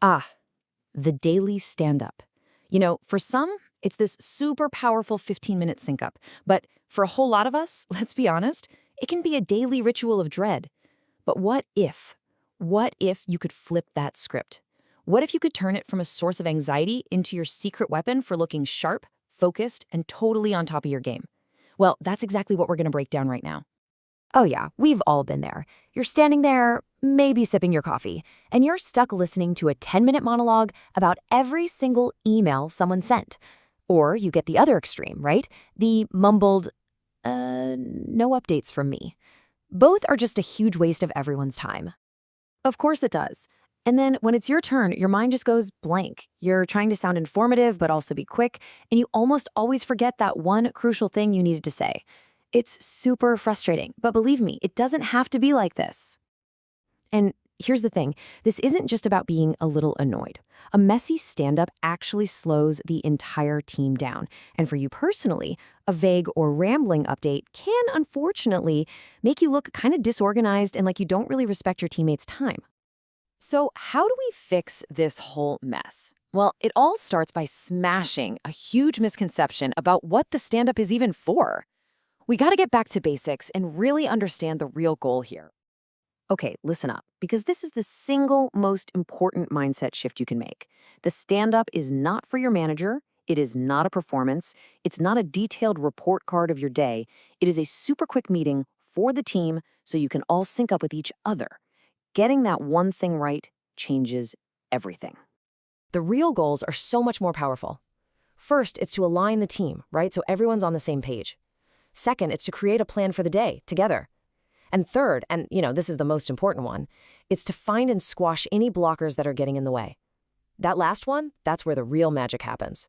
Ah, the daily stand-up. For some, it's this super powerful 15-minute sync-up. But for a whole lot of us, let's be honest, it can be a daily ritual of dread. But what if? What if you could flip that script? What if you could turn it from a source of anxiety into your secret weapon for looking sharp, focused, and totally on top of your game? Well, that's exactly what we're going to break down right now. Oh yeah, we've all been there. You're standing there, maybe sipping your coffee, and you're stuck listening to a 10-minute monologue about every single email someone sent. Or you get the other extreme, right? The mumbled, no updates from me. Both are just a huge waste of everyone's time. Of course it does. And then when it's your turn, your mind just goes blank. You're trying to sound informative, but also be quick, and you almost always forget that one crucial thing you needed to say. It's super frustrating, but believe me, it doesn't have to be like this. And here's the thing, this isn't just about being a little annoyed. A messy stand-up actually slows the entire team down. And for you personally, a vague or rambling update can, unfortunately, make you look kind of disorganized and like you don't really respect your teammates' time. So how do we fix this whole mess? Well, it all starts by smashing a huge misconception about what the stand-up is even for. We got to get back to basics and really understand the real goal here. Okay, listen up, because this is the single most important mindset shift you can make. The stand-up is not for your manager. It is not a performance. It's not a detailed report card of your day. It is a super quick meeting for the team so you can all sync up with each other. Getting that one thing right changes everything. The real goals are so much more powerful. First, it's to align the team, right? So everyone's on the same page. Second, it's to create a plan for the day together. And third, and this is the most important one, it's to find and squash any blockers that are getting in the way. That last one, that's where the real magic happens.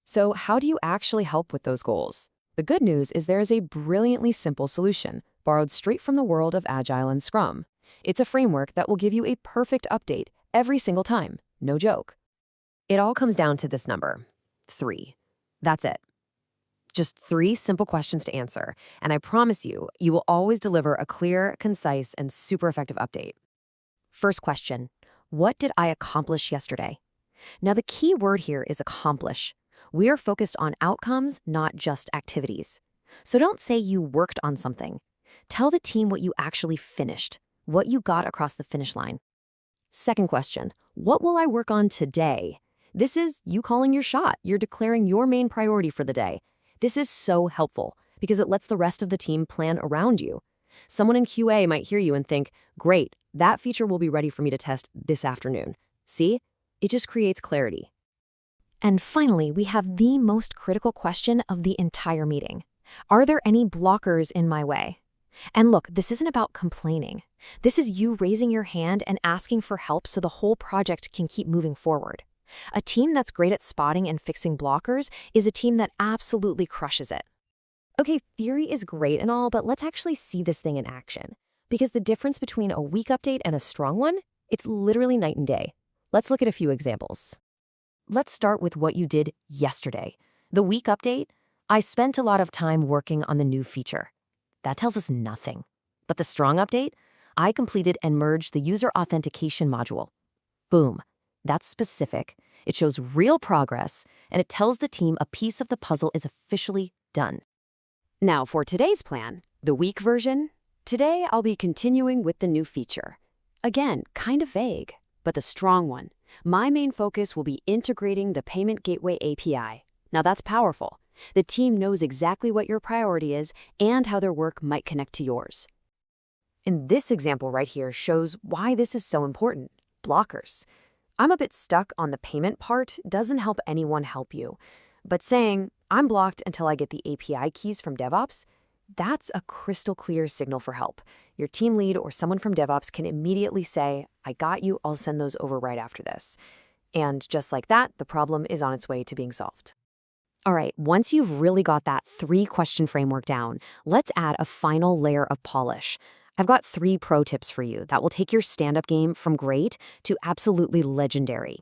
So how do you actually help with those goals? The good news is there is a brilliantly simple solution, borrowed straight from the world of Agile and Scrum. It's a framework that will give you a perfect update every single time. No joke. It all comes down to this number, 3. That's it. Just 3 simple questions to answer, and I promise you, you will always deliver a clear, concise, and super effective update. First question, what did I accomplish yesterday? Now, the key word here is accomplish. We are focused on outcomes, not just activities. So don't say you worked on something. Tell the team what you actually finished, what you got across the finish line. Second question, what will I work on today? This is you calling your shot. You're declaring your main priority for the day. This is so helpful because it lets the rest of the team plan around you. Someone in QA might hear you and think, great, that feature will be ready for me to test this afternoon. See? It just creates clarity. And finally, we have the most critical question of the entire meeting. Are there any blockers in my way? And look, this isn't about complaining. This is you raising your hand and asking for help so the whole project can keep moving forward. A team that's great at spotting and fixing blockers is a team that absolutely crushes it. Okay, theory is great and all, but let's actually see this thing in action. Because the difference between a weak update and a strong one, it's literally night and day. Let's look at a few examples. Let's start with what you did yesterday. The weak update, I spent a lot of time working on the new feature. That tells us nothing. But the strong update, I completed and merged the user authentication module. Boom. That's specific, it shows real progress, and it tells the team a piece of the puzzle is officially done. Now for today's plan, the weak version, today I'll be continuing with the new feature. Again, kind of vague, but the strong one. My main focus will be integrating the Payment Gateway API. Now that's powerful. The team knows exactly what your priority is and how their work might connect to yours. And this example right here shows why this is so important. Blockers. I'm a bit stuck on the payment part doesn't help anyone help you. But saying, I'm blocked until I get the API keys from DevOps, that's a crystal clear signal for help. Your team lead or someone from DevOps can immediately say, I got you, I'll send those over right after this. And just like that, the problem is on its way to being solved. All right, once you've really got that 3-question framework down, let's add a final layer of polish. I've got 3 pro tips for you that will take your stand-up game from great to absolutely legendary.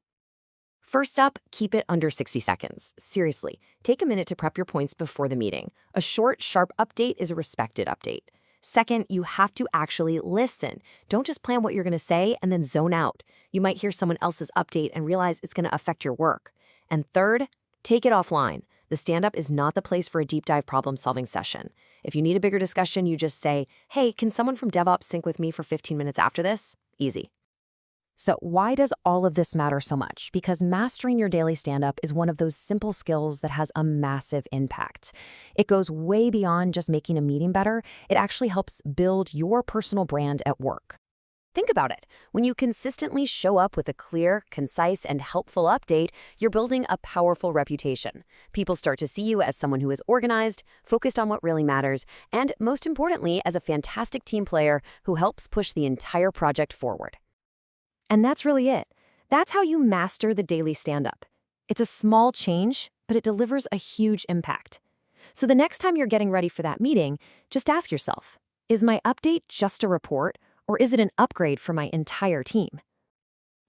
First up, keep it under 60 seconds. Seriously, take a minute to prep your points before the meeting. A short, sharp update is a respected update. Second, you have to actually listen. Don't just plan what you're going to say and then zone out. You might hear someone else's update and realize it's going to affect your work. And third, take it offline. The stand-up is not the place for a deep dive problem-solving session. If you need a bigger discussion, you just say, hey, can someone from DevOps sync with me for 15 minutes after this? Easy. So why does all of this matter so much? Because mastering your daily stand-up is one of those simple skills that has a massive impact. It goes way beyond just making a meeting better. It actually helps build your personal brand at work. Think about it. When you consistently show up with a clear, concise, and helpful update, you're building a powerful reputation. People start to see you as someone who is organized, focused on what really matters, and most importantly, as a fantastic team player who helps push the entire project forward. And that's really it. That's how you master the daily stand-up. It's a small change, but it delivers a huge impact. So the next time you're getting ready for that meeting, just ask yourself, is my update just a report, or is it an upgrade for my entire team?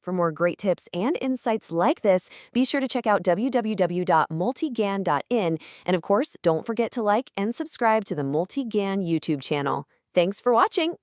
For more great tips and insights like this, be sure to check out www.multigyan.in. And of course, don't forget to like and subscribe to the Multigyan YouTube channel. Thanks for watching.